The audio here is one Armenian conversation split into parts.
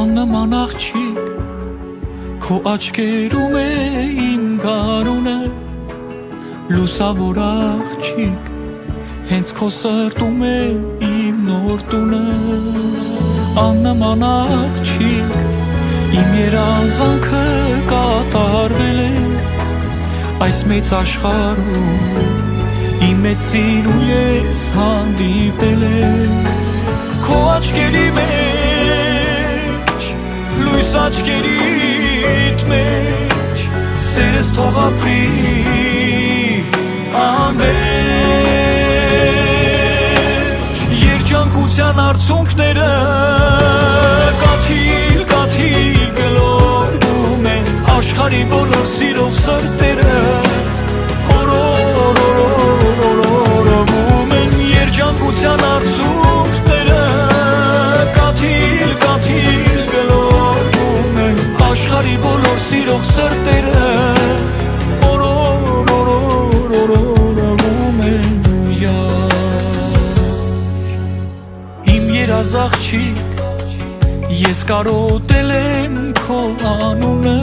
Աննման աղջիկ քո աչքերում է իմ գարունը լուսավոր աղջիկ հենց քո սրտում է իմ նոր տունը Աննման աղջիկ իմ երազանքը կատարվել է այս մեծ աշխարհում իմ մեծ սիրու ես հանդիպել եմ քո աչքերի մեջ լույս աչքերիդ մեջ սերս թող ապրի անվերջ երջանկության արցունքները կաթիլ կաթիլ գլորվում են աշխարհի բոլոր սիրող սրտերը օրորորորորորորվում են երջանկության արցունքները կաթիլ կաթիլ գլորվում են աշխարհի բոլոր սիրող սրտերը օրորորորորորվում են իմ երազ աղջիկ ես կարոտել եմ քո անունը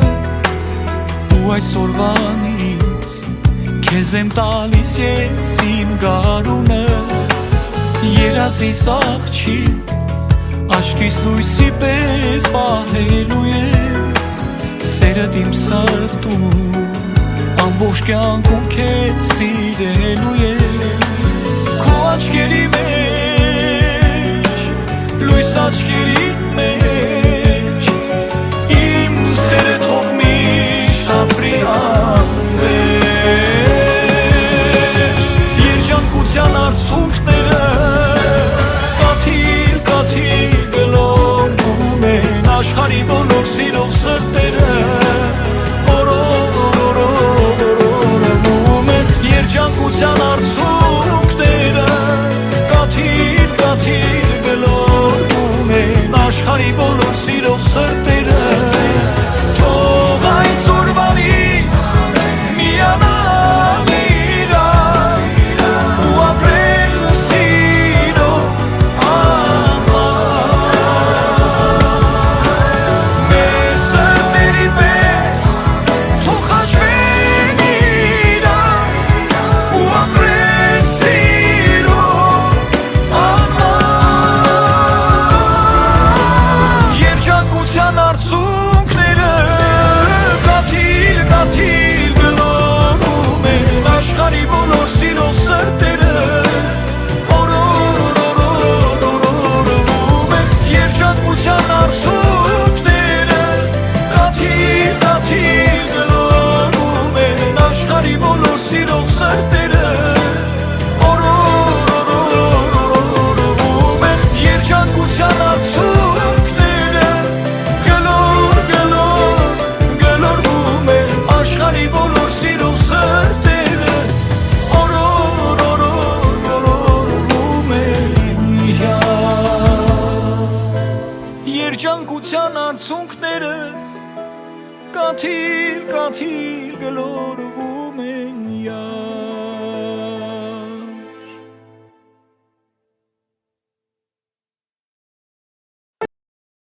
ու այսօրվանից քեզ եմ տալիս ես իմ գարունը երազիս աղջիկ աչքիս լույսի պես պահելու է սերդ իմ սրտում ամբողջ կյանքում քեզ սիրելու է քո աչքերի մեջ լույս աչքերի մեջ իմ սերը թող միշտ ապրի անվերջ երջանկության արցունքները կաթիլ կաթիլ գլորվում են աշխարհի բոլոր սիրող սրտերը օրորորորորորվում են երջանկության արցունքները կաթիլ կաթիլ գլորվում են աշխարհի բոլոր սիրող սրտերը թող այսօրվանից միանալ իրար ու ապրել սիրով մեր սրտերի պես թող հաշվեն իրար ու ապրել սիրով երջանկության արցունքները կաթիլ կաթիլ գլորվում են աշխարհի բոլոր սիրող սրտերը օրորորորորորվում են երջանկության արցունքները կաթիլ կաթիլ գլորվում են աշխարհի բոլոր սիրող սրտերը օրորորորորորվում են երջանկության արցունքները գլոր գլոր գլորվում են աշխարհի բոլոր սիրող սրտերը օրորորորորորվում են երջանկության արցունքներս կաթիլ կաթիլ գլորվում